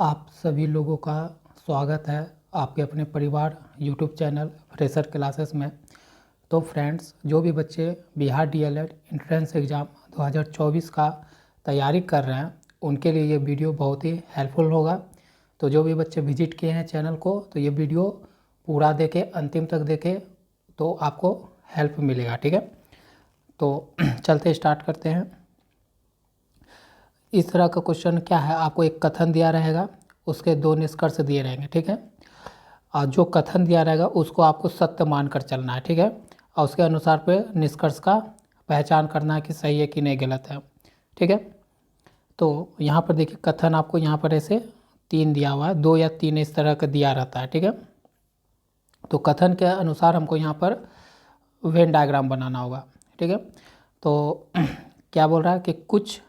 आप सभी लोगों का स्वागत है आपके अपने परिवार यूट्यूब चैनल फ्रेशर क्लासेस में। तो फ्रेंड्स, जो भी बच्चे बिहार डीएलएड एंट्रेंस एग्ज़ाम 2024 का तैयारी कर रहे हैं उनके लिए ये वीडियो बहुत ही हेल्पफुल होगा। तो जो भी बच्चे विजिट किए हैं चैनल को तो ये वीडियो पूरा देखें, अंतिम तक देखें तो आपको हेल्प मिलेगा। ठीक है, तो चलते स्टार्ट करते हैं। इस तरह का क्वेश्चन क्या है, आपको एक कथन दिया रहेगा, उसके दो निष्कर्ष दिए रहेंगे। ठीक है, और जो कथन दिया रहेगा उसको आपको सत्य मानकर चलना है। ठीक है, और उसके अनुसार पे निष्कर्ष का पहचान करना है कि सही है कि नहीं गलत है। ठीक है, तो यहाँ पर देखिए कथन आपको यहाँ पर ऐसे तीन दिया हुआ है, दो या तीन इस तरह का दिया रहता है। ठीक है, तो कथन के अनुसार हमको यहाँ पर वेन डायग्राम बनाना होगा। ठीक है, तो क्या बोल रहा है कि कुछ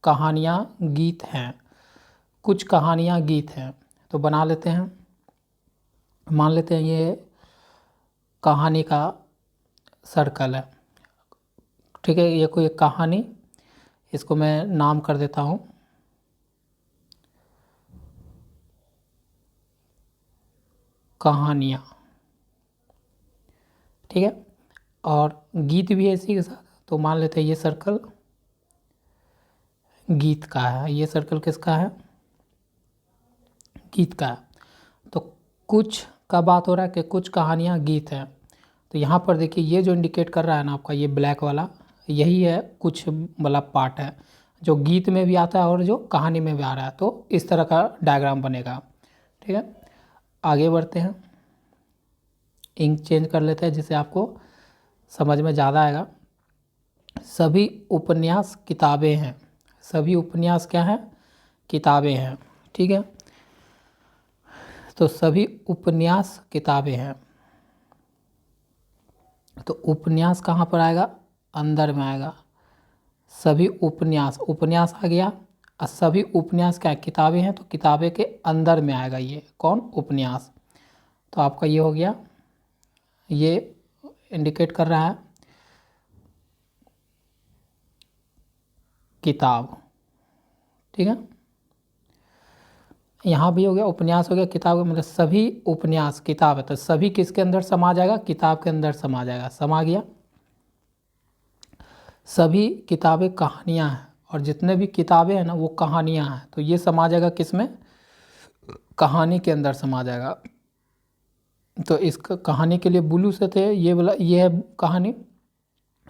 कहानियाँ गीत हैं, कुछ कहानियाँ गीत हैं। तो बना लेते हैं, मान लेते हैं ये कहानी का सर्कल है। ठीक है, ये कोई एक कहानी, इसको मैं नाम कर देता हूँ कहानियाँ। ठीक है, और गीत भी है इसी के साथ, तो मान लेते हैं ये सर्कल गीत का है। ये सर्कल किसका है? गीत का है। तो कुछ का बात हो रहा है कि कुछ कहानियाँ गीत हैं। तो यहाँ पर देखिए ये जो इंडिकेट कर रहा है ना आपका, ये ब्लैक वाला, यही है कुछ वाला पार्ट है जो गीत में भी आता है और जो कहानी में भी आ रहा है। तो इस तरह का डायग्राम बनेगा। ठीक है, आगे बढ़ते हैं, इंक चेंज कर लेते हैं जिससे आपको समझ में ज़्यादा आएगा। सभी उपन्यास किताबें हैं, सभी उपन्यास क्या है? किताबें हैं। ठीक है, तो सभी उपन्यास किताबें हैं। तो उपन्यास कहाँ पर आएगा? अंदर में आएगा। सभी उपन्यास, उपन्यास आ गया, और सभी उपन्यास क्या है? किताबें हैं, तो किताबें के अंदर में आएगा ये कौन? उपन्यास। तो आपका ये हो गया, ये इंडिकेट कर रहा है किताब। ठीक है, यहाँ भी हो गया, उपन्यास हो गया, किताब का मतलब सभी उपन्यास किताब है, तो सभी किसके अंदर समा जाएगा? किताब के अंदर समा जाएगा, समा गया। सभी किताबें कहानियाँ हैं, और जितने भी किताबें हैं ना वो कहानियाँ हैं, तो ये समा जाएगा किस में? कहानी के अंदर समा जाएगा। तो इस कहानी के लिए ब्लू से थे, ये वाला ये है कहानी,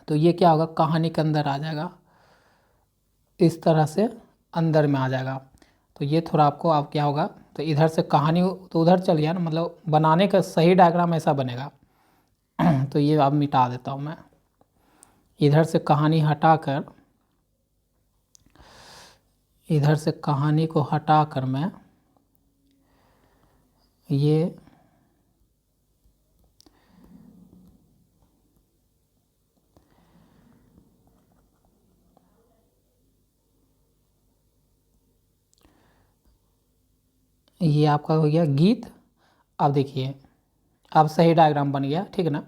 तो ये क्या होगा? कहानी के अंदर आ जाएगा, इस तरह से अंदर में आ जाएगा। तो ये थोड़ा आपको अब क्या होगा, तो इधर से कहानी तो उधर चल गया ना, मतलब बनाने का सही डायग्राम ऐसा बनेगा। तो ये अब मिटा देता हूँ मैं, इधर से कहानी हटाकर, इधर से कहानी को हटाकर मैं ये आपका हो गया गीत। अब देखिए अब सही डायग्राम बन गया। ठीक है ना,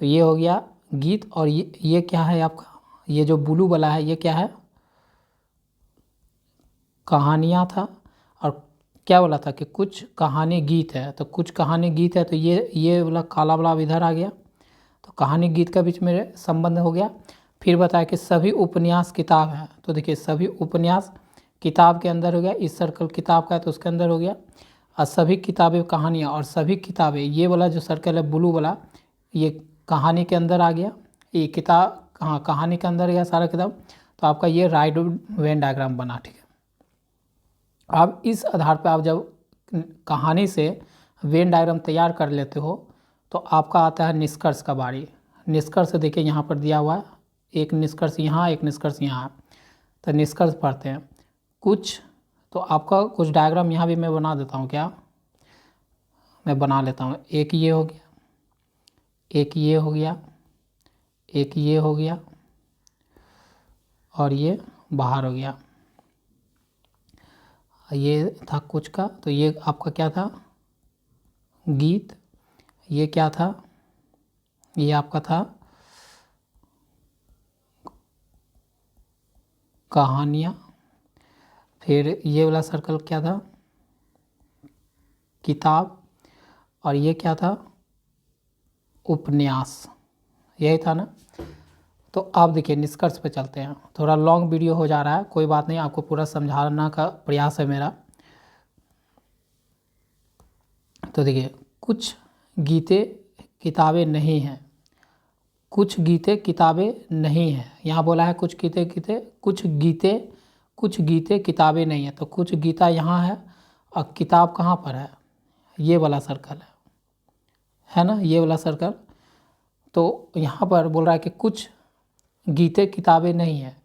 तो ये हो गया गीत, और ये क्या है आपका? ये जो ब्लू वाला है ये क्या है? कहानियाँ था। और क्या बोला था कि कुछ कहानी गीत है, तो कुछ कहानी गीत है, तो ये वाला काला वाला अब इधर आ गया, तो कहानी गीत का बीच में संबंध हो गया। फिर बताया कि सभी उपन्यास किताब है, तो देखिए सभी उपन्यास किताब के अंदर हो गया, इस सर्कल किताब का है तो उसके अंदर हो गया। और सभी किताबें कहानियाँ, और सभी किताबें, ये वाला जो सर्कल है ब्लू वाला, ये कहानी के अंदर आ गया, ये किताब हाँ कहानी के अंदर गया सारा किताब। तो आपका ये राइट वेन डायग्राम बना। ठीक है, अब इस आधार पर आप जब कहानी से वेन डायग्राम तैयार कर लेते हो तो आपका आता है निष्कर्ष का बारी। निष्कर्ष देखिए यहाँ पर दिया हुआ है, एक निष्कर्ष यहाँ, एक निष्कर्ष यहाँ। तो निष्कर्ष पढ़ते हैं कुछ, तो आपका कुछ डायग्राम यहाँ भी मैं बना देता हूँ, क्या मैं बना लेता हूँ। एक ये हो गया, एक ये हो गया, एक ये हो गया, और ये बाहर हो गया। ये था कुछ का, तो ये आपका क्या था? गीत। ये क्या था? ये आपका था कहानियाँ। फिर ये वाला सर्कल क्या था? किताब, और ये क्या था, उपन्यास, यही था ना। तो आप देखिए निष्कर्ष पे चलते हैं। थोड़ा लॉन्ग वीडियो हो जा रहा है, कोई बात नहीं, आपको पूरा समझाना का प्रयास है मेरा। तो देखिए, कुछ गीते किताबें नहीं हैं, कुछ गीते किताबें नहीं हैं। यहाँ बोला है कुछ गीते कुछ गीते किताबें नहीं है, तो कुछ गीता यहाँ है और किताब कहाँ पर है, ये वाला सर्कल है ना, ये वाला सर्कल। तो यहाँ पर बोल रहा है कि कुछ गीते किताबें नहीं है,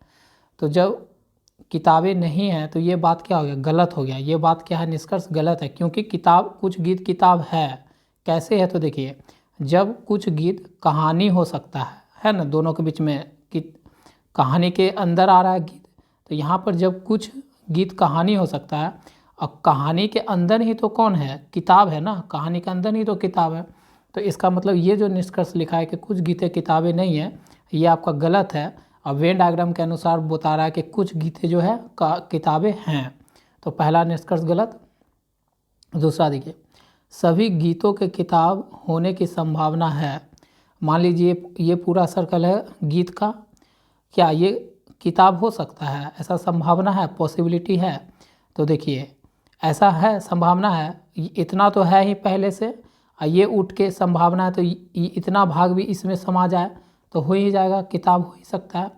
तो जब किताबें नहीं हैं तो ये बात क्या हो गया, गलत हो गया। ये बात क्या है, निष्कर्ष गलत है, क्योंकि किताब, कुछ गीत किताब है। कैसे है, तो देखिए, जब कुछ गीत कहानी हो सकता है ना, दोनों के बीच में कि कहानी के अंदर आ रहा है गीत, तो यहाँ पर जब कुछ गीत कहानी हो सकता है, और कहानी के अंदर ही तो कौन है, किताब है ना, कहानी के अंदर ही तो किताब है। तो इसका मतलब ये जो निष्कर्ष लिखा है कि कुछ गीतें किताबें नहीं है, ये आपका गलत है। और वेन डायग्राम के अनुसार बता रहा है कि कुछ गीतें जो है किताबें हैं, तो पहला निष्कर्ष गलत। दूसरा देखिए, सभी गीतों के किताब होने की संभावना है। मान लीजिए ये पूरा सर्कल है गीत का, क्या ये किताब हो सकता है, ऐसा संभावना है, पॉसिबिलिटी है। तो देखिए ऐसा है, संभावना है, इतना तो है ही पहले से, और ये उठ के संभावना है, तो इतना भाग भी इसमें समा जाए तो हो ही जाएगा, किताब हो ही सकता है।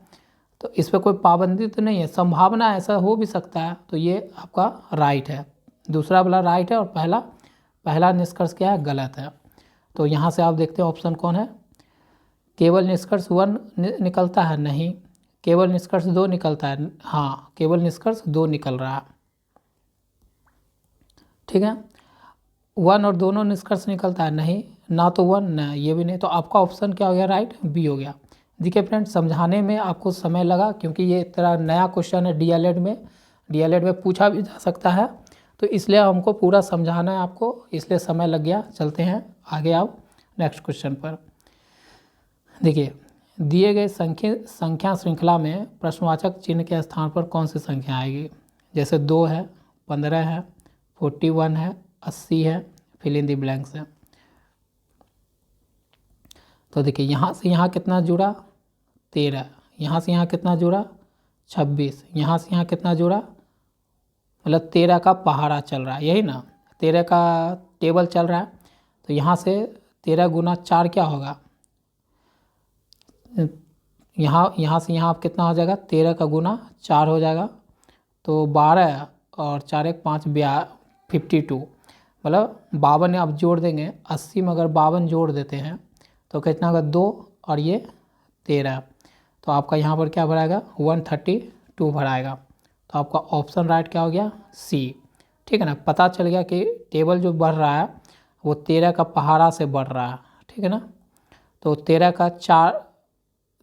तो इस पर कोई पाबंदी तो नहीं है, संभावना ऐसा हो भी सकता है, तो ये आपका राइट है, दूसरा वाला राइट है, और पहला निष्कर्ष क्या है, गलत है। तो यहाँ से आप देखते हैं ऑप्शन कौन है, केवल निष्कर्ष 1 निकलता है, नहीं। केवल निष्कर्ष 2 निकलता है, हाँ, केवल निष्कर्ष 2 निकल रहा है, ठीक है। 1 और दोनों निष्कर्ष निकलता है, नहीं, ना तो 1 ना ये भी नहीं। तो आपका ऑप्शन क्या हो गया, राइट, बी हो गया। देखिए फ्रेंड्स, समझाने में आपको समय लगा, क्योंकि ये तरह नया क्वेश्चन है, डीएलएड में पूछा भी जा सकता है, तो इसलिए हमको पूरा समझाना है आपको, इसलिए समय लग गया। चलते हैं आगे आप नेक्स्ट क्वेश्चन पर। देखिए, दिए गए संख्या श्रृंखला में प्रश्नवाचक चिन्ह के स्थान पर कौन सी संख्या आएगी। जैसे 2 है, 15 है, 41 है, 80 है, फिल इन द ब्लैंक्स है। तो देखिए, यहाँ से यहाँ कितना जुड़ा, 13, यहाँ से यहाँ कितना जुड़ा, 26, यहाँ से यहाँ कितना जुड़ा, मतलब 13 का पहाड़ा चल रहा है, यही ना, 13 का टेबल चल रहा है। तो यहाँ से 13 गुना 4 क्या होगा, यहाँ से यहाँ कितना हो जाएगा, 13 का गुना 4 हो जाएगा, तो 12 और 4 1 5 52, मतलब 52 आप जोड़ देंगे, 80 में अगर 52 जोड़ देते हैं तो कितना होगा, 2 और ये 13, तो आपका यहाँ पर क्या भराएगा, 132 भराएगा। तो आपका ऑप्शन राइट क्या हो गया, सी, ठीक है ना। पता चल गया कि टेबल जो बढ़ रहा है वो 13 का पहाड़ा से बढ़ रहा है, ठीक है ना। तो 13 का 4,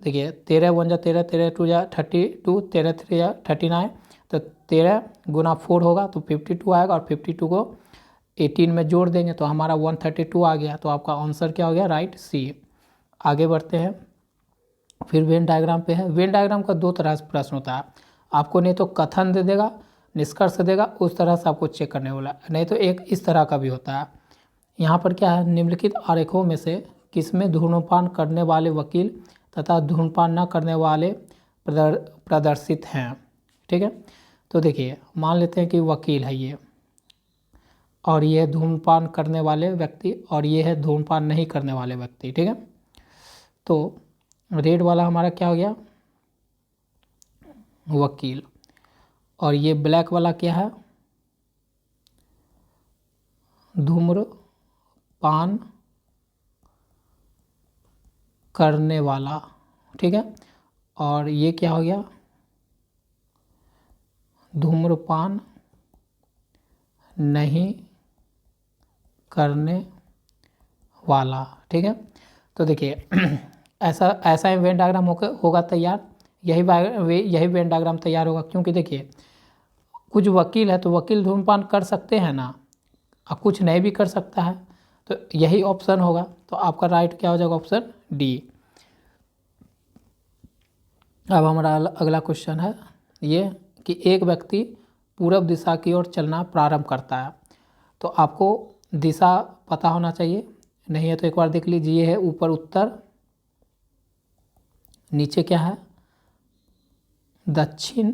देखिए 13 1 जा 13, 13 2 जा 32, 13 3 जा 39, तो 13 गुना 4 होगा तो 52 आएगा, और 52 को 18 में जोड़ देंगे तो हमारा 132 आ गया। तो आपका आंसर क्या हो गया, राइट, सी। आगे बढ़ते हैं, फिर वेन डायग्राम पे है। वेन डायग्राम का 2 तरह से प्रश्न होता है, आपको नहीं तो कथन दे देगा, निष्कर्ष देगा, उस तरह से आपको चेक करने वाला, नहीं तो एक इस तरह का भी होता है। यहाँ पर क्या है, निम्नलिखित आरेखों में से किसमें धूम्रपान करने वाले वकील तथा धूम्रपान न करने वाले प्रदर्शित हैं, ठीक है। तो देखिए, मान लेते हैं कि वकील है ये, और ये है धूम्रपान करने वाले व्यक्ति, और ये है धूम्रपान नहीं करने वाले व्यक्ति, ठीक है। तो रेड वाला हमारा क्या हो गया, वकील, और ये ब्लैक वाला क्या है, धूम्रपान करने वाला, ठीक है। और ये क्या हो गया, धूम्रपान नहीं करने वाला, ठीक है। तो देखिए ऐसा ही वेन डायग्राम होगा तैयार, यही वेन डायग्राम तैयार होगा, क्योंकि देखिए कुछ वकील है तो वकील धूम्रपान कर सकते हैं ना, और कुछ नहीं भी कर सकता है, तो यही ऑप्शन होगा। तो आपका राइट क्या हो जाएगा, ऑप्शन डी। अब हमारा अगला क्वेश्चन है ये कि एक व्यक्ति पूर्व दिशा की ओर चलना प्रारंभ करता है, तो आपको दिशा पता होना चाहिए, नहीं है तो एक बार देख लीजिए। ये है ऊपर उत्तर, नीचे क्या है दक्षिण,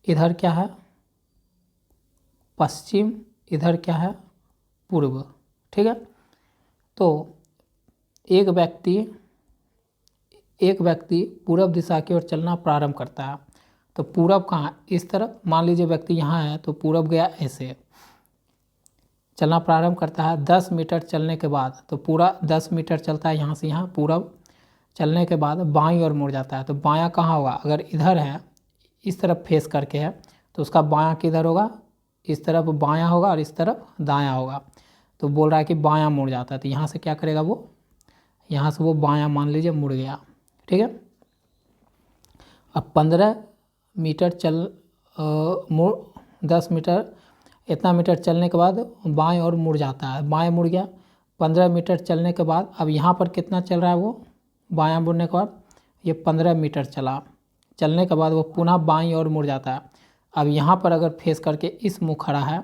इधर क्या है पश्चिम, इधर क्या है पूर्व। ठीक है, तो एक व्यक्ति पूरब दिशा की ओर चलना प्रारंभ करता है। तो पूरब कहाँ, इस तरफ। मान लीजिए व्यक्ति यहाँ है तो पूरब गया, ऐसे चलना प्रारंभ करता है। 10 मीटर चलने के बाद, तो पूरा 10 मीटर चलता है यहाँ से यहाँ पूरब, चलने के बाद बाईं ओर मुड़ जाता है। तो बायां कहाँ होगा, अगर इधर है इस तरफ फेस करके है तो उसका बायां किधर होगा, इस तरफ बायां होगा और इस तरफ दायां होगा। तो बोल रहा है कि बायां मुड़ जाता है, तो यहाँ से क्या करेगा वो, यहाँ से वो बायां मान लीजिए मुड़ गया। ठीक है, अब 15 मीटर मुड़ 10 मीटर इतना मीटर चलने के बाद बाएं और मुड़ जाता है, बाएं मुड़ गया। 15 मीटर चलने के बाद अब यहाँ पर कितना चल रहा है वो, बायां मुड़ने के बाद ये 15 मीटर चलने के बाद वो पुनः बाईं ओर मुड़ जाता है। अब यहाँ पर अगर फेस करके इस मुँह खड़ा है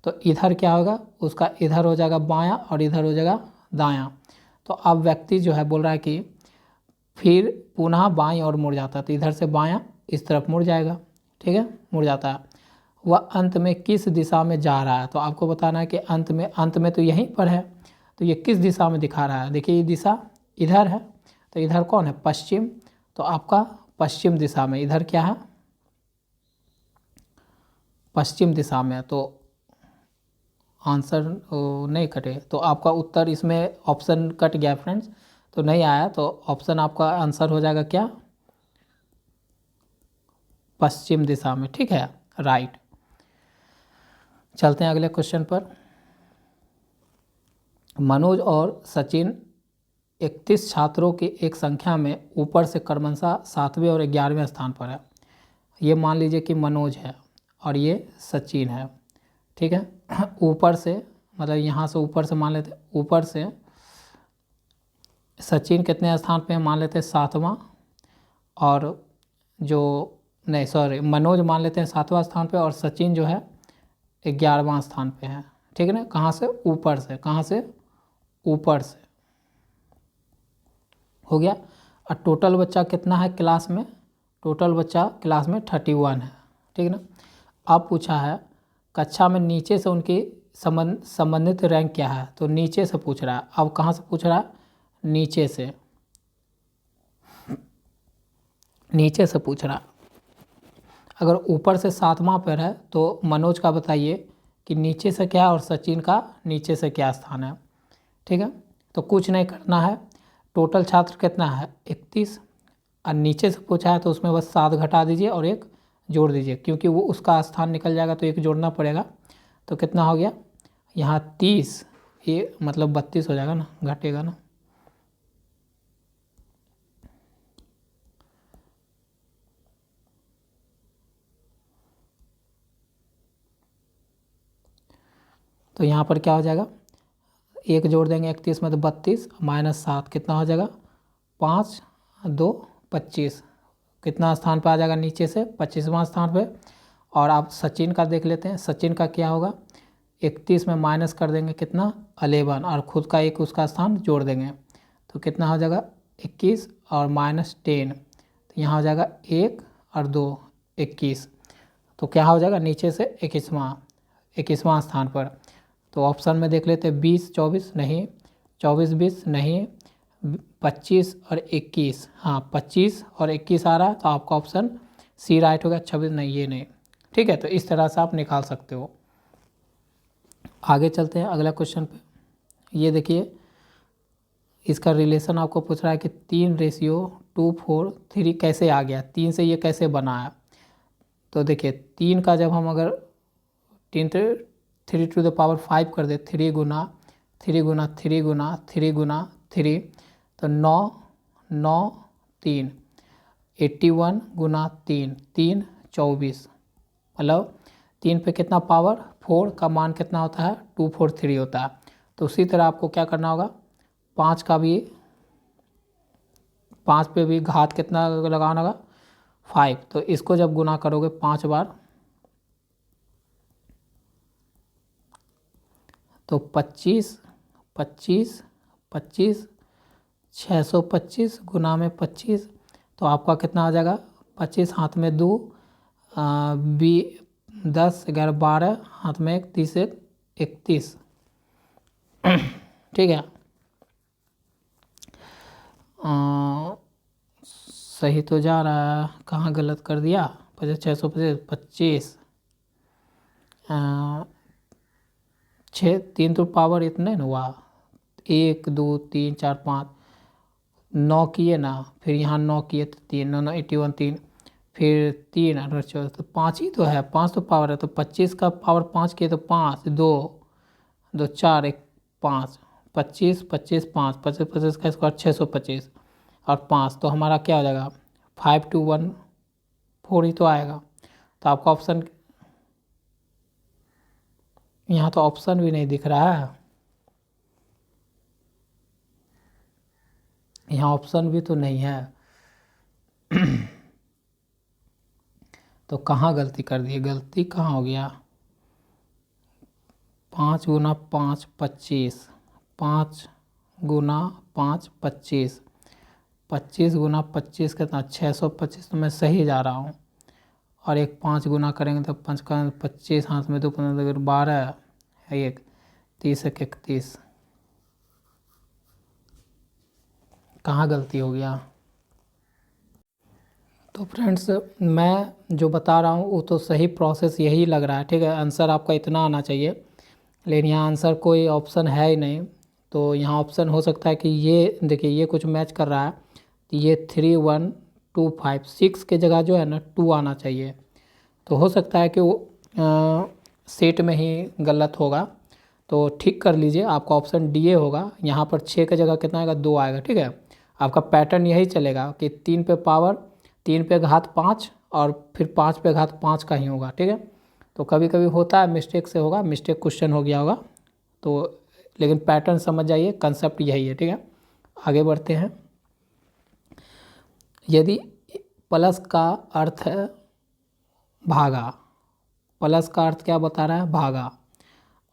तो इधर क्या होगा, उसका इधर हो जाएगा बायां और इधर हो जाएगा दायां। तो अब व्यक्ति जो है बोल रहा है कि फिर पुनः बाईं ओर मुड़ जाता है, तो इधर से बायां इस तरफ मुड़ जाएगा। ठीक है, मुड़ जाता है। वह अंत में किस दिशा में जा रहा है, तो आपको बताना है कि अंत में तो यहीं पर है, तो ये किस दिशा में दिखा रहा है। देखिए ये दिशा इधर है, तो इधर कौन है पश्चिम, तो आपका पश्चिम दिशा में, इधर क्या है पश्चिम दिशा में, तो आंसर नहीं कटे, तो आपका उत्तर इसमें ऑप्शन कट गया फ्रेंड्स, तो नहीं आया। तो ऑप्शन आपका आंसर हो जाएगा क्या, पश्चिम दिशा में। ठीक है, राइट। चलते हैं अगले क्वेश्चन पर। मनोज और सचिन 31 छात्रों की एक संख्या में ऊपर से क्रमशः 7वें और 11वें स्थान पर है। ये मान लीजिए कि मनोज है और ये सचिन है। ठीक है, ऊपर से मतलब यहाँ से ऊपर से मान लेते, ऊपर से सचिन कितने स्थान पे है, मान लेते हैं 7वां, और जो नहीं सॉरी मनोज मान लेते हैं 7वां स्थान पे और सचिन जो है 11वां स्थान पे है। ठीक है ना, कहाँ से ऊपर से, कहाँ से ऊपर से हो गया। और टोटल बच्चा कितना है क्लास में, टोटल बच्चा क्लास में 31 है। ठीक है ना, अब पूछा है कक्षा में नीचे से उनकी संबंधित रैंक क्या है, तो नीचे से पूछ रहा है। अब कहाँ से पूछ रहा है, नीचे से, नीचे से पूछ रहा। अगर ऊपर से 7वां पर है तो मनोज का बताइए कि नीचे से क्या है और सचिन का नीचे से क्या स्थान है। ठीक है, तो कुछ नहीं करना है, टोटल छात्र कितना है 31, और नीचे से पूछा है तो उसमें बस 7 घटा दीजिए और 1 जोड़ दीजिए, क्योंकि वो उसका स्थान निकल जाएगा तो 1 जोड़ना पड़ेगा। तो कितना हो गया यहाँ 30, ये मतलब 32 हो जाएगा ना, घटेगा ना। तो यहाँ पर क्या हो जाएगा, 1 जोड़ देंगे 31 में तो 32 माइनस 7 कितना हो जाएगा 5 2 25, कितना स्थान पर आ जाएगा नीचे से 25वां स्थान पे। और आप सचिन का देख लेते हैं, सचिन का क्या होगा 31 में माइनस कर देंगे कितना 11 और खुद का एक उसका स्थान जोड़ देंगे तो कितना हो जाएगा 21 और माइनस 10, तो यहाँ हो जाएगा 1 और 2 21, तो क्या हो जाएगा नीचे से 21वां स्थान पर। तो ऑप्शन में देख लेते हैं 20 24 नहीं, 24 20 नहीं, 25 और 21, हाँ 25 और 21 आ रहा है, तो आपका ऑप्शन सी राइट होगा, 26 नहीं ये नहीं। ठीक है, तो इस तरह से आप निकाल सकते हो। आगे चलते हैं अगला क्वेश्चन पे। ये देखिए इसका रिलेशन आपको पूछ रहा है कि 3:2:4:3 कैसे आ गया, 3 से ये कैसे बना है। तो देखिए 3 का जब हम अगर 3 to the power 5 कर दे, 3 गुना 3 गुना 3 गुना 3 गुना 3, तो 9 9 3 81 गुना 3 3 24, मतलब 3 पे कितना पावर 4 का मान कितना होता है 243 होता है। तो उसी तरह आपको क्या करना होगा 5 का भी, 5 पे भी घात कितना लगाना होगा 5, तो इसको जब गुना करोगे 5 बार तो 25 25 25 625 गुना में 25, तो आपका कितना आ जाएगा? 25 हाथ में 2, 10 11 12 हाथ में 1, 30 31। ठीक है, सही तो जा रहा है, कहाँ गलत कर दिया? 625 6 3 तो पावर इतने न हुआ, 1 2 3 4 5 9 किए ना, फिर यहाँ 9 किए तो 3 9 81 3, फिर 3 और 14 तो 5 ही तो है, 5 तो पावर है, तो 25 का पावर 5 किए तो 5 2 2 4 1 5 25 25 5 25 25 का स्क्वायर 625 और 5, तो हमारा क्या हो जाएगा? 5 2 1 4 ही तो आएगा। तो आपका ऑप्शन, यहाँ तो ऑप्शन भी नहीं दिख रहा है, यहाँ ऑप्शन भी तो नहीं है। तो कहाँ गलती कर दी? गलती कहाँ हो गया? 5 गुना 5 25, 5 गुना 5 25, 25 गुना 25 कितना? 625, तो मैं सही जा रहा हूँ। और एक 5 गुना करेंगे तो 5 का 25 हाथ में 2 15 12 1 30 31। कहाँ गलती हो गया? तो फ्रेंड्स, मैं जो बता रहा हूँ वो तो सही प्रोसेस यही लग रहा है, ठीक है। आंसर आपका इतना आना चाहिए, लेकिन यहाँ आंसर कोई ऑप्शन है ही नहीं। तो यहाँ ऑप्शन हो सकता है कि ये देखिए, ये कुछ मैच कर रहा है, तो ये 3 1 2 5 6 के जगह जो है ना 2 आना चाहिए। तो हो सकता है कि वो सेट में ही गलत होगा, तो ठीक कर लीजिए। आपका ऑप्शन डी ए होगा। यहाँ पर 6 के जगह कितना आएगा? 2 आएगा, ठीक है। आपका पैटर्न यही चलेगा कि 3 पे पावर 3 पे घात 5 और फिर 5 पे घात 5 का ही होगा, ठीक है। तो कभी कभी होता है मिस्टेक से होगा, मिस्टेक क्वेश्चन हो गया होगा, तो लेकिन पैटर्न समझ जाइए, कंसेप्ट यही है, ठीक है। आगे बढ़ते हैं। यदि प्लस का अर्थ है भागा, प्लस का अर्थ क्या बता रहा है? भागा।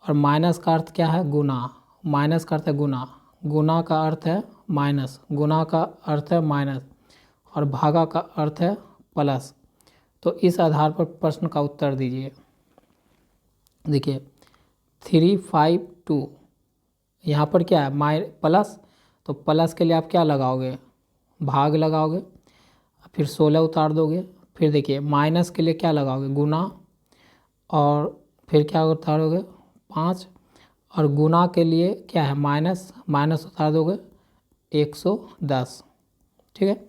और माइनस का अर्थ क्या है? गुना। माइनस का अर्थ है गुना, गुना का अर्थ है माइनस, गुना का अर्थ है माइनस, और भागा का अर्थ है प्लस। तो इस आधार पर प्रश्न का उत्तर दीजिए। देखिए 3 5 2, यहाँ पर क्या है? प्लस, तो प्लस के लिए आप क्या लगाओगे? भाग लगाओगे, फिर 16 उतार दोगे। फिर देखिए माइनस के लिए क्या लगाओगे? गुना, और फिर क्या उतारोगे? 5, और गुना के लिए क्या है? माइनस, माइनस उतार दोगे 110, ठीक है।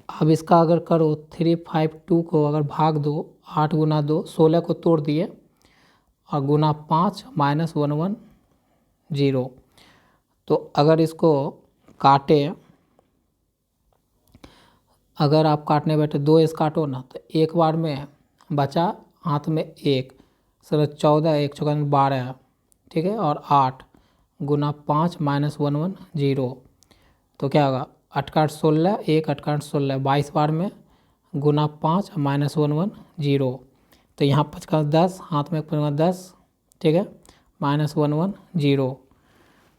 अब इसका अगर करो 3 5 2 को अगर भाग दो, 8 गुना 2 16 को तोड़ दिए, और गुना 5 माइनस 1 1 0। तो अगर इसको काटे, अगर आप काटने बैठे 2 इस काटो ना, तो एक बार में बचा हाथ में 1, सर 14 1 चौका 12, ठीक है। और 8 गुना 5 माइनस 1 1 0, तो क्या होगा? 8 का 8 16, 1 8 का 8 16, 22 बार में गुना 5 माइनस 1 1 0। तो यहाँ 5 का 10 हाथ में 10, ठीक है, माइनस 1 1 0।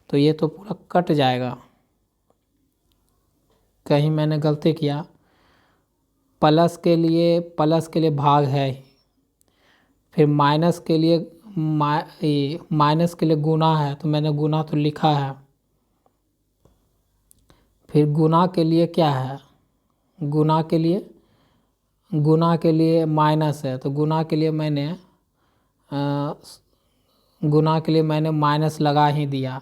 तो ये तो पूरा कट जाएगा, कहीं मैंने गलती किया। प्लस के लिए भाग है, फिर माइनस के लिए माइनस के लिए गुना है, तो मैंने गुना तो लिखा है। फिर गुना के लिए क्या है? गुना के लिए माइनस है, तो गुना के लिए मैंने माइनस लगा ही दिया।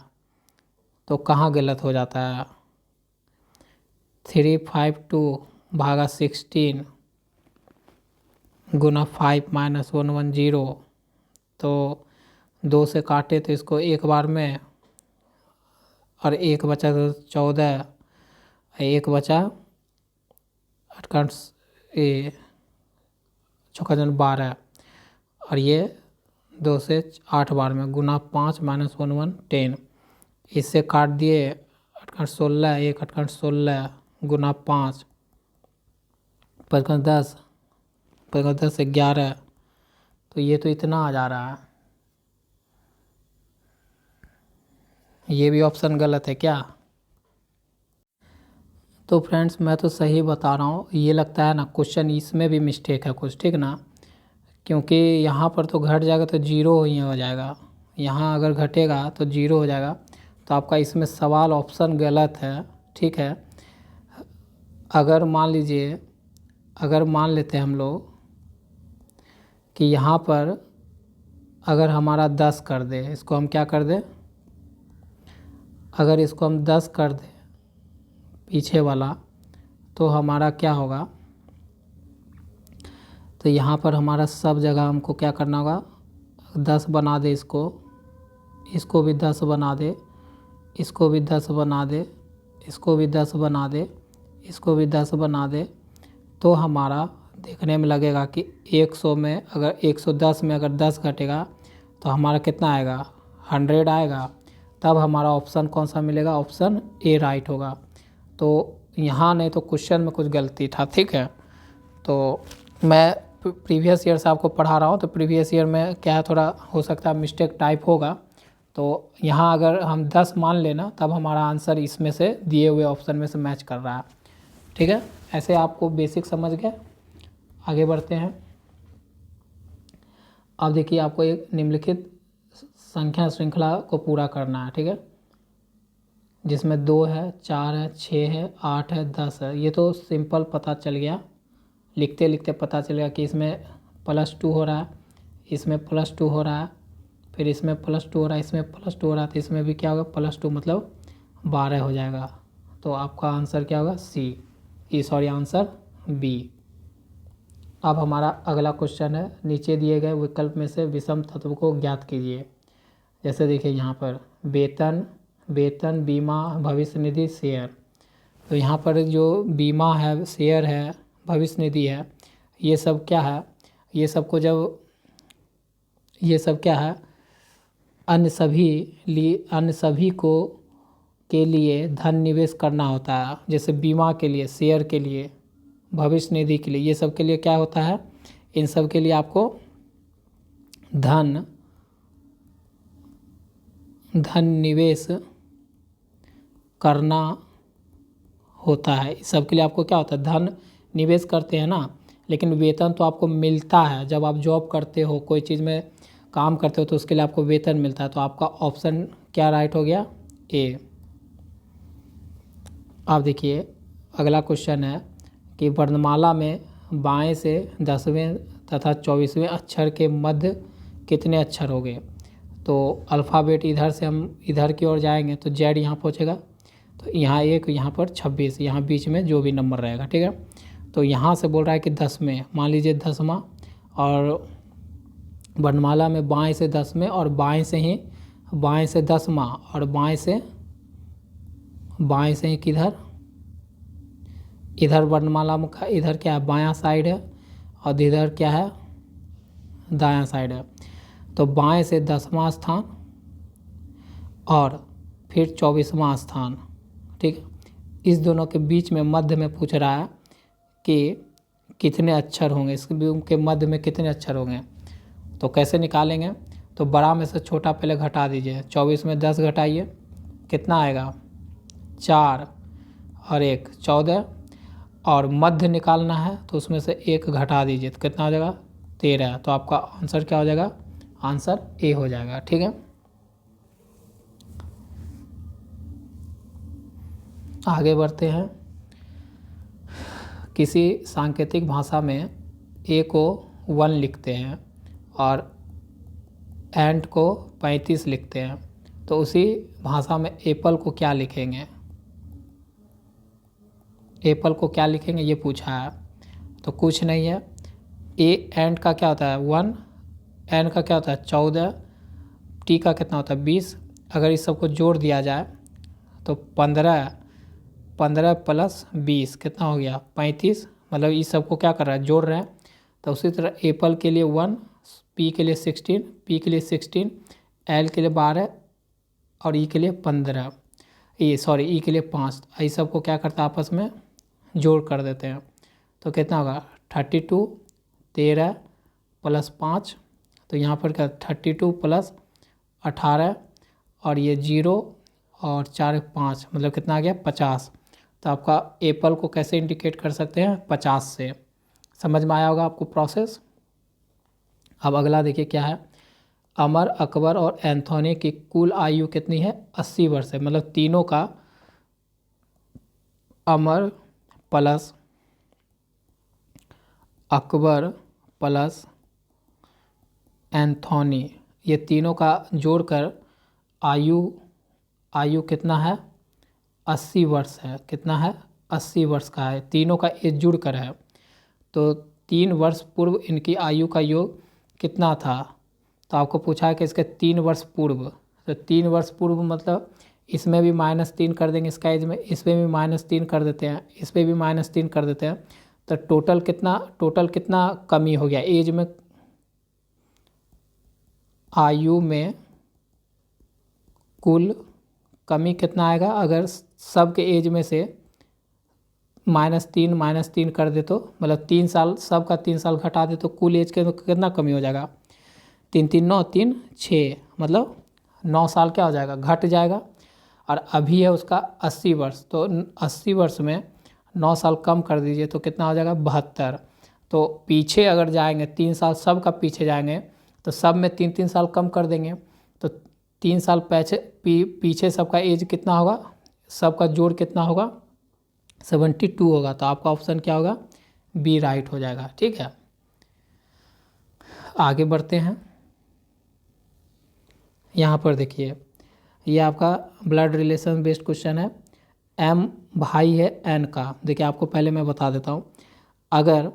तो कहाँ गलत हो जाता है? 3 5 2 भागा 16 गुना 5 माइनस 1 1 0। तो 2 से काटे तो इसको एक बार में, और 1 बचा तो 14, 1 बचा 8 का चौका 12, और ये 2 से 8 बार में गुना 5 माइनस 1 1 10। इससे काट दिए 8 का 16, 1 8 का 16 गुना 5 5 10, 5 10 11। तो ये तो इतना आ जा रहा है। ये भी ऑप्शन गलत है क्या? तो फ्रेंड्स मैं तो सही बता रहा हूँ, ये लगता है ना क्वेश्चन इसमें भी मिस्टेक है कुछ, ठीक ना, क्योंकि यहाँ पर तो घट जाएगा तो जीरो ही हो जाएगा, यहाँ अगर घटेगा तो जीरो हो जाएगा, तो आपका इसमें सवाल ऑप्शन गलत है, ठीक है। अगर मान लीजिए, अगर मान लेते हैं हम लोग कि यहाँ पर अगर हमारा 10 कर दे, इसको हम क्या कर दें, अगर इसको हम 10 कर दें पीछे वाला, तो हमारा क्या होगा, तो यहाँ पर हमारा सब जगह हमको क्या करना होगा, 10 बना दे, इसको भी 10 बना दे, इसको भी 10 बना दे, इसको भी 10 बना दे, इसको भी 10 बना दे, तो हमारा देखने में लगेगा कि 100 में अगर 110 में अगर 10 घटेगा तो हमारा कितना आएगा, 100 आएगा। तब हमारा ऑप्शन कौन सा मिलेगा, ऑप्शन ए राइट होगा। तो यहाँ नहीं तो क्वेश्चन में कुछ गलती था, ठीक है। तो मैं प्रीवियस ईयर से आपको पढ़ा रहा हूँ, तो प्रीवियस ईयर में क्या है, थोड़ा हो सकता है मिस्टेक टाइप होगा। तो यहाँ अगर हम 10 मान लेना, तब हमारा आंसर इसमें से दिए हुए ऑप्शन में से मैच कर रहा है, ठीक है। ऐसे आपको बेसिक समझ गए। आगे बढ़ते हैं। अब देखिए आपको एक निम्नलिखित संख्या श्रृंखला को पूरा करना है, ठीक है, जिसमें 2 है, 4 है, 6 है, 8 है, 10 है। ये तो सिंपल पता चल गया, लिखते लिखते पता चल गया कि इसमें +2 हो रहा है, इसमें +2 हो रहा है, फिर इसमें +2 हो रहा है, इसमें +2 हो रहा है, तो इसमें भी क्या होगा, +2 मतलब 12 हो जाएगा। तो आपका आंसर क्या होगा, आंसर बी। अब हमारा अगला क्वेश्चन है, नीचे दिए गए विकल्प में से विषम तत्व को ज्ञात कीजिए। जैसे देखिए यहाँ पर वेतन, बीमा, भविष्य निधि, शेयर। तो यहाँ पर जो बीमा है, शेयर है, भविष्य निधि है, ये सब क्या है, ये सब क्या है, अन्य सभी को के लिए धन निवेश करना होता है। जैसे बीमा के लिए, शेयर के लिए, भविष्य निधि के लिए, ये सब के लिए क्या होता है, इन सब के लिए आपको धन निवेश करना होता है। इस सब के लिए आपको क्या होता है, धन निवेश करते हैं ना। लेकिन वेतन तो आपको मिलता है, जब आप जॉब करते हो, कोई चीज़ में काम करते हो, तो उसके लिए आपको वेतन मिलता है। तो आपका ऑप्शन क्या राइट हो गया, ए। आप देखिए अगला क्वेश्चन है कि वर्णमाला में बाएं से 10वें तथा 24वें अक्षर के मध्य कितने अक्षर होंगे। तो अल्फ़ाबेट इधर से हम इधर की ओर जाएंगे तो जेड यहाँ पहुँचेगा, तो यहाँ 1, यहाँ पर 26, यहाँ बीच में जो भी नंबर रहेगा, ठीक है। तो यहाँ से बोल रहा है कि 10 में, मान लीजिए 10वां, और वर्णमाला में बाएं से 10 में, और बाएं से 10वां, और बाएं से ही किधर, इधर वर्णमाला में का इधर क्या है, बायां साइड है, और इधर क्या है, दायां साइड है। तो बाएं से 10वां स्थान और फिर 24वां स्थान, ठीक है। इस दोनों के बीच में मध्य में पूछ रहा है कि कितने अक्षर होंगे, इसके मध्य में कितने अक्षर होंगे। तो कैसे निकालेंगे, तो बड़ा में से छोटा पहले घटा दीजिए। 24 में 10 घटाइए, कितना आएगा, 4 और 1 14, और मध्य निकालना है तो उसमें से 1 घटा दीजिए, तो कितना हो जाएगा, 13। तो आपका आंसर क्या हो जाएगा, आंसर ए हो जाएगा, ठीक है। आगे बढ़ते हैं। किसी सांकेतिक भाषा में ए को 1 लिखते हैं और एंड को 35 लिखते हैं, तो उसी भाषा में एप्पल को क्या लिखेंगे, एप्पल को क्या लिखेंगे ये पूछा है। तो कुछ नहीं है, ए एंड का क्या होता है 1, एन का क्या होता है 14, टी का कितना होता है 20। अगर इस सबको जोड़ दिया जाए तो 15 प्लस 20 कितना हो गया 35, मतलब इस सबको क्या कर रहा है, जोड़ रहे हैं। तो उसी तरह एप्पल के लिए 1, पी के लिए 16, एल के लिए 12, और ई के लिए 15, ई के लिए 5। इस सबको क्या करता है, आपस में जोड़ कर देते हैं। तो कितना होगा 32, 13 प्लस 5, तो यहाँ पर क्या 32 प्लस 18, और ये 0 और 4 5 मतलब कितना आ गया 50। तो आपका एप्पल को कैसे इंडिकेट कर सकते हैं 50 से। समझ में आया होगा आपको प्रोसेस। अब अगला देखिए क्या है। अमर, अकबर और एंथोनी की कुल आयु कितनी है 80 वर्ष है। मतलब तीनों का, अमर प्लस अकबर प्लस एंथोनी, ये तीनों का जोड़कर आयु आयु कितना है 80 वर्ष है। कितना है 80 वर्ष का है। तीनों का एज जुड़कर है। तो 3 वर्ष पूर्व इनकी आयु का योग कितना था। तो आपको पूछा है कि इसके 3 वर्ष पूर्व। तो 3 वर्ष पूर्व मतलब इसमें भी -3 कर देंगे इसका एज में, इसमें भी -3 कर देते हैं, इसमें भी -3 कर देते हैं। तो टोटल कितना कमी हो गया एज में, आयु में कुल कमी कितना आएगा। अगर सब के एज में से -3 कर दे तो मतलब 3 साल, सब का 3 साल घटा दे तो कुल एज के तो कितना कमी हो जाएगा। 3 3 9 3 6 मतलब 9 साल क्या हो जाएगा घट जाएगा। और अभी है उसका 80 वर्ष। तो 80 वर्ष में 9 साल कम कर दीजिए तो कितना हो जाएगा 72। तो पीछे अगर जाएंगे 3 साल सब का पीछे जाएंगे तो सब में 3 3 साल कम कर देंगे। तो 3 साल पीछे सबका एज कितना होगा, सबका जोड़ कितना होगा 72 होगा। तो आपका ऑप्शन क्या होगा बी राइट हो जाएगा। ठीक है, आगे बढ़ते हैं। यहाँ पर देखिए ये आपका ब्लड रिलेशन बेस्ड क्वेश्चन है। एम भाई है एन का। देखिए आपको पहले मैं बता देता हूँ। अगर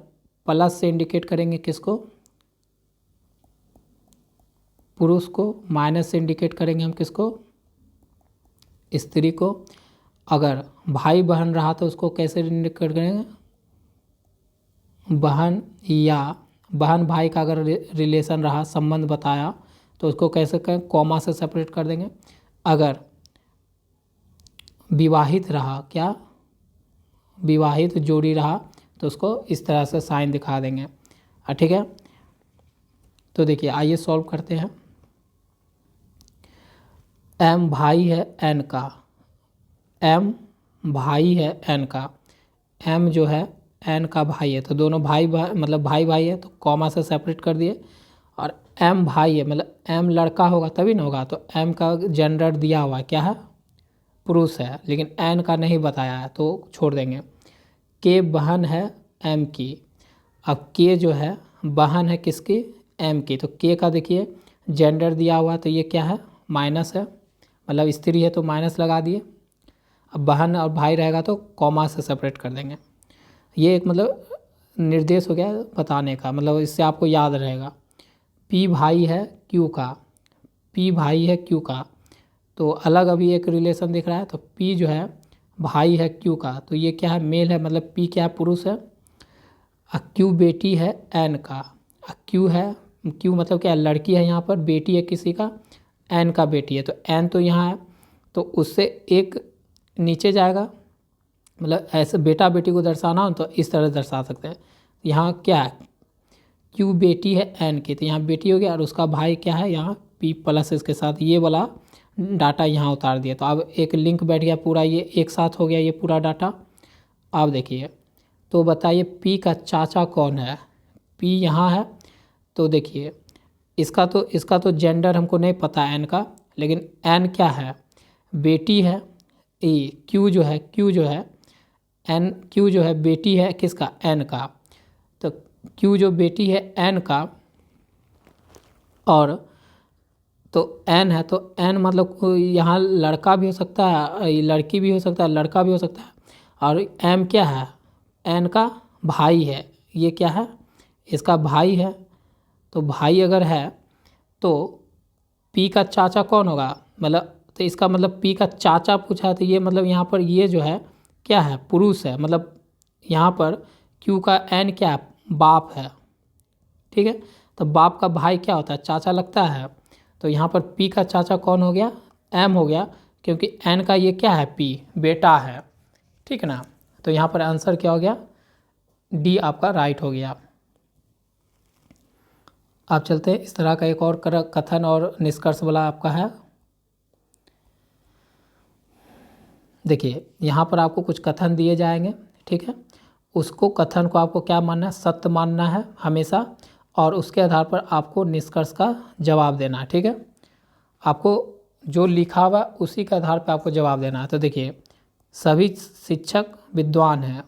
प्लस से इंडिकेट करेंगे किसको, पुरुष को, माइनस से इंडिकेट करेंगे हम किसको, स्त्री को। अगर भाई बहन रहा तो उसको कैसे इंडिकेट करेंगे, बहन या बहन भाई का अगर रिलेशन रहा, संबंध बताया तो उसको कैसे करें, कॉमा से सेपरेट कर देंगे। अगर विवाहित रहा, क्या विवाहित जोड़ी रहा तो उसको इस तरह से साइन दिखा देंगे। ठीक है, तो देखिए आइए सॉल्व करते हैं। एम भाई है एन का, एम भाई है एन का, एम जो है एन का भाई है। तो दोनों मतलब भाई भाई है तो कॉमा से सेपरेट कर दिए। और एम भाई है मतलब एम लड़का होगा तभी ना होगा। तो एम का जेंडर दिया हुआ है क्या है पुरुष है, लेकिन एन का नहीं बताया है तो छोड़ देंगे। के बहन है एम की। अब के जो है बहन है किसकी, एम की। तो के का देखिए जेंडर दिया हुआ है तो ये क्या है माइनस है, मतलब स्त्री है तो माइनस लगा दिए। अब बहन और भाई रहेगा तो कॉमा से सेपरेट कर देंगे। ये एक मतलब निर्देश हो गया बताने का, मतलब इससे आपको याद रहेगा। पी भाई है क्यू का, पी भाई है क्यू का। तो अलग अभी एक रिलेशन दिख रहा है। तो पी जो है भाई है क्यू का, तो ये क्या है मेल है, मतलब पी क्या है पुरुष है। क्यू बेटी है एन का। क्यू है, क्यू मतलब क्या लड़की है यहाँ पर, बेटी है किसी का, एन का बेटी है। तो एन तो यहाँ है तो उससे एक नीचे जाएगा, मतलब ऐसे बेटा बेटी को दर्शाना हो तो इस तरह दर्शा सकते हैं। यहाँ क्या है क्यू बेटी है एन की, तो यहाँ बेटी हो गया और उसका भाई क्या है यहाँ पी प्लस इसके साथ ये वाला डाटा यहाँ उतार दिया। तो अब एक लिंक बैठ गया पूरा, ये एक साथ हो गया ये पूरा डाटा। अब देखिए तो बताइए पी का चाचा कौन है, पी यहाँ है। तो देखिए इसका तो जेंडर हमको नहीं पता एन का, लेकिन एन क्या है बेटी है। ई क्यू जो है एन, क्यू जो है बेटी है किसका एन का। तो क्यू जो बेटी है एन का, और तो एन है तो एन मतलब यहाँ लड़का भी हो सकता है, लड़की भी हो सकता है, लड़का भी हो सकता है। और एम क्या है एन का भाई है, ये क्या है इसका भाई है। तो भाई अगर है तो पी का चाचा कौन होगा, मतलब तो इसका मतलब पी का चाचा पूछा है तो ये मतलब यहाँ पर ये जो है क्या है पुरुष है, मतलब यहाँ पर क्यू का एन क्या है बाप है। ठीक है, तो बाप का भाई क्या होता है चाचा लगता है। तो यहाँ पर पी का चाचा कौन हो गया एम हो गया, क्योंकि एन का ये क्या है पी बेटा है। ठीक है ना, तो यहाँ पर आंसर क्या हो गया डी आपका राइट हो गया। आप चलते हैं, इस तरह का एक और कथन और निष्कर्ष वाला आपका है। देखिए यहाँ पर आपको कुछ कथन दिए जाएंगे, ठीक है। उसको कथन को आपको क्या मानना है, सत्य मानना है हमेशा, और उसके आधार पर आपको निष्कर्ष का जवाब देना है, ठीक है। आपको जो लिखा हुआ उसी के आधार पर आपको जवाब देना है। तो देखिए सभी शिक्षक विद्वान हैं,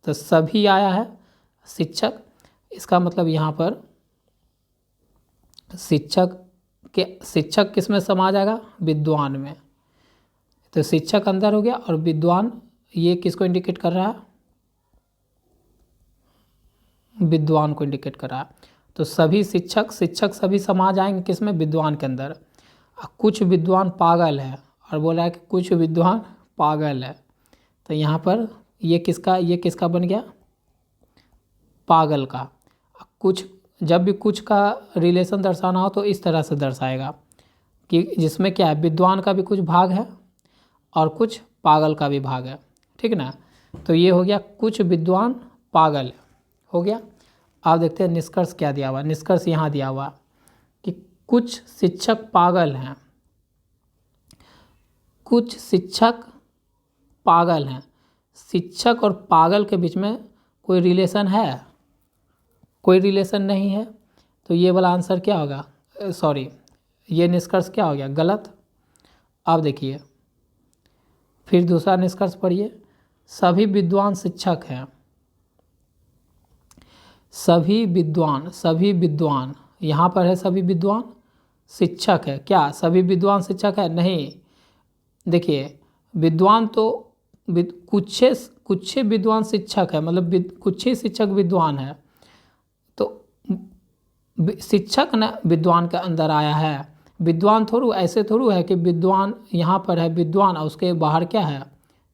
तो सभी आया है शिक्षक, इसका मतलब यहाँ पर शिक्षक किस में समा जाएगा, विद्वान में। तो शिक्षक अंदर हो गया और विद्वान ये किसको इंडिकेट कर रहा है, विद्वान को इंडिकेट कर रहा है। तो सभी शिक्षक सभी समा जाएंगे किस में, विद्वान के अंदर। कुछ विद्वान पागल है, और बोला है कि कुछ विद्वान पागल है, तो यहाँ पर ये किसका बन गया, पागल का। कुछ जब भी कुछ का रिलेशन दर्शाना हो तो इस तरह से दर्शाएगा कि जिसमें क्या है, विद्वान का भी कुछ भाग है और कुछ पागल का भी भाग है, ठीक ना। तो ये हो गया कुछ विद्वान पागल हो गया। आप देखते हैं निष्कर्ष क्या दिया हुआ, निष्कर्ष यहाँ दिया हुआ कि कुछ शिक्षक पागल हैं, कुछ शिक्षक पागल हैं। शिक्षक और पागल के बीच में कोई रिलेशन है, कोई रिलेशन नहीं है। तो ये वाला आंसर क्या होगा, सॉरी ये निष्कर्ष क्या हो गया, गलत। अब देखिए फिर दूसरा निष्कर्ष पढ़िए, सभी विद्वान शिक्षक हैं, सभी विद्वान यहाँ पर है, सभी विद्वान शिक्षक है। क्या सभी विद्वान शिक्षक है, नहीं। देखिए विद्वान तो कुछ विद्वान शिक्षक है, मतलब कुछ ही शिक्षक विद्वान है। तो शिक्षक न विद्वान के अंदर आया है, विद्वान थोड़ू ऐसे थोड़ू है कि विद्वान यहाँ पर है विद्वान और उसके बाहर क्या है,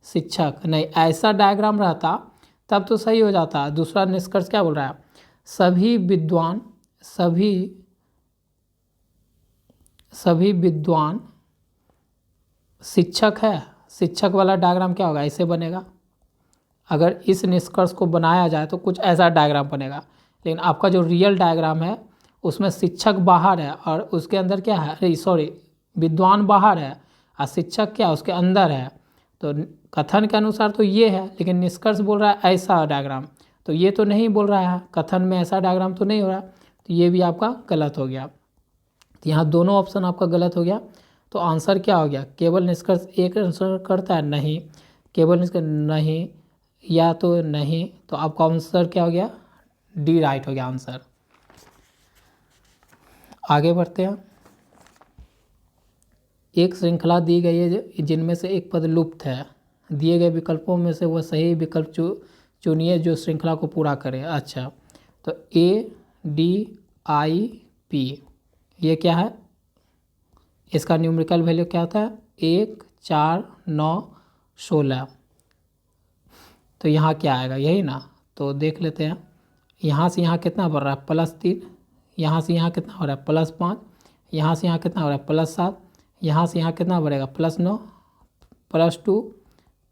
शिक्षक। नहीं, ऐसा डायग्राम रहता तब तो सही हो जाता। दूसरा निष्कर्ष क्या बोल रहा है, सभी विद्वान शिक्षक है। शिक्षक वाला डायग्राम क्या होगा, ऐसे बनेगा। अगर इस निष्कर्ष को बनाया जाए तो कुछ ऐसा डायग्राम बनेगा, लेकिन आपका जो रियल डायग्राम है उसमें शिक्षक बाहर है और उसके अंदर क्या है, सॉरी विद्वान बाहर है और शिक्षक क्या उसके अंदर है। तो कथन के अनुसार तो ये है, लेकिन निष्कर्ष बोल रहा है ऐसा डायग्राम, तो ये तो नहीं बोल रहा है, कथन में ऐसा डायग्राम तो नहीं हो रहा, तो ये भी आपका गलत हो गया। तो यहाँ दोनों ऑप्शन आपका गलत हो गया। तो आंसर क्या हो गया, केवल निष्कर्ष एक आंसर करता है, नहीं। केवल निष्कर्ष नहीं, या तो नहीं, तो आपका आंसर क्या हो गया, डी राइट हो गया आंसर। आगे बढ़ते हैं। एक श्रृंखला दी गई है जिनमें से एक पद लुप्त है, दिए गए विकल्पों में से वह सही विकल्प चुनिए जो श्रृंखला को पूरा करे। अच्छा, तो ADIP ये क्या है, इसका न्यूमेरिकल वैल्यू क्या होता है, 1 4 9 16। तो यहाँ क्या आएगा, यही ना। तो देख लेते हैं, यहाँ से यहाँ कितना बढ़ रहा है, +3, यहाँ से यहाँ कितना हो रहा है, +5, यहाँ से यहाँ कितना हो रहा है, +7, यहाँ से यहाँ कितना बढ़ेगा, +9,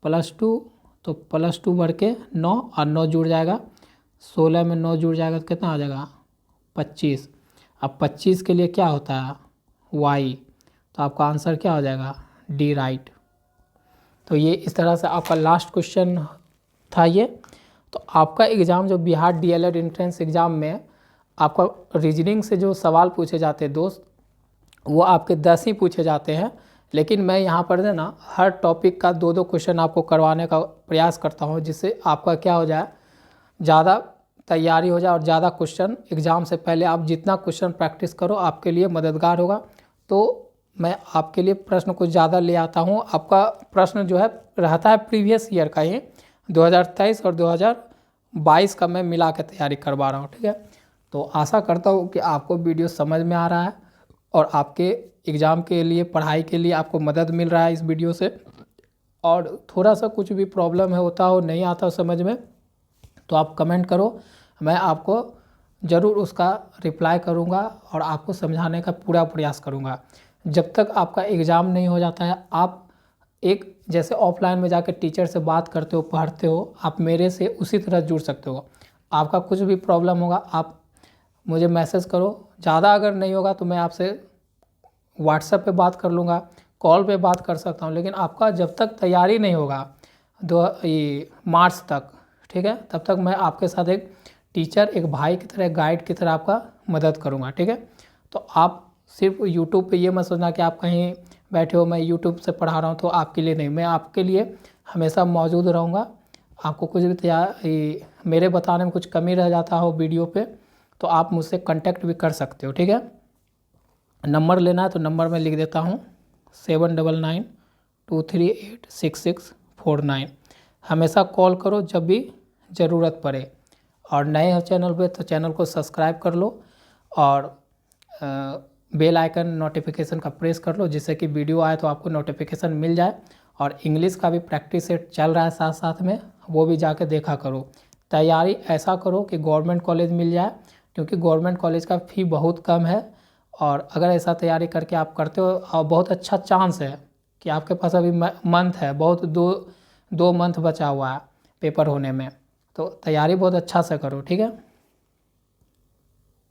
+2, तो +2 बढ़ के 9 और 9 जुड़ जाएगा, 16 में 9 जुड़ जाएगा तो कितना आ जाएगा, 25। अब 25 के लिए क्या होता है, Y, तो आपका आंसर क्या हो जाएगा, डी राइट। तो ये इस तरह से आपका लास्ट क्वेश्चन था ये। तो आपका एग्ज़ाम जो बिहार DLED एंट्रेंस एग्ज़ाम में आपका रीजनिंग से जो सवाल पूछे जाते हैं दोस्त, वो आपके 10 ही पूछे जाते हैं, लेकिन मैं यहाँ पर है ना हर टॉपिक का 2-2 क्वेश्चन आपको करवाने का प्रयास करता हूँ, जिससे आपका क्या हो जाए, ज़्यादा तैयारी हो जाए और ज़्यादा क्वेश्चन एग्ज़ाम से पहले आप जितना क्वेश्चन प्रैक्टिस करो आपके लिए मददगार होगा। तो मैं आपके लिए प्रश्न कुछ ज़्यादा ले आता हूँ। आपका प्रश्न जो है रहता है प्रीवियस ईयर का ही, 2023 और 2022 का मैं मिला के तैयारी करवा रहा हूँ, ठीक है। तो आशा करता हूँ कि आपको वीडियो समझ में आ रहा है और आपके एग्ज़ाम के लिए पढ़ाई के लिए आपको मदद मिल रहा है इस वीडियो से। और थोड़ा सा कुछ भी प्रॉब्लम है होता हो, नहीं आता समझ में, तो आप कमेंट करो, मैं आपको ज़रूर उसका रिप्लाई करूँगा और आपको समझाने का पूरा प्रयास करूँगा। जब तक आपका एग्ज़ाम नहीं हो जाता है, आप एक जैसे ऑफलाइन में जाकर टीचर से बात करते हो, पढ़ते हो, आप मेरे से उसी तरह जुड़ सकते हो। आपका कुछ भी प्रॉब्लम होगा आप मुझे मैसेज करो, ज़्यादा अगर नहीं होगा तो मैं आपसे व्हाट्सएप पे बात कर लूँगा, कॉल पे बात कर सकता हूँ, लेकिन आपका जब तक तैयारी नहीं होगा ये मार्च तक, ठीक है, तब तक मैं आपके साथ एक टीचर, एक भाई की तरह, गाइड की तरह आपका मदद करूँगा, ठीक है। तो आप सिर्फ यूट्यूब पे ये मत सोचना कि आप कहीं बैठे हो मैं यूट्यूब से पढ़ा रहा हूँ तो आपके लिए नहीं, मैं आपके लिए हमेशा मौजूद रहूँगा। आपको कुछ भी मेरे बताने में कुछ कमी रह जाता हो वीडियो पे तो आप मुझसे कांटेक्ट भी कर सकते हो, ठीक है। नंबर लेना है तो नंबर मैं लिख देता हूँ 7992386649। हमेशा कॉल करो जब भी ज़रूरत पड़े। और नए हो चैनल पे तो चैनल को सब्सक्राइब कर लो और बेल आइकन नोटिफिकेशन का प्रेस कर लो, जिससे कि वीडियो आए तो आपको नोटिफिकेशन मिल जाए। और इंग्लिश का भी प्रैक्टिस सेट चल रहा है साथ साथ में, वो भी जाके देखा करो। तैयारी ऐसा करो कि गवर्नमेंट कॉलेज मिल जाए, क्योंकि गवर्नमेंट कॉलेज का फ़ी बहुत कम है। और अगर ऐसा तैयारी करके आप करते हो और बहुत अच्छा चांस है कि आपके पास अभी मंथ है, बहुत दो मंथ बचा हुआ है पेपर होने में, तो तैयारी बहुत अच्छा से करो, ठीक है।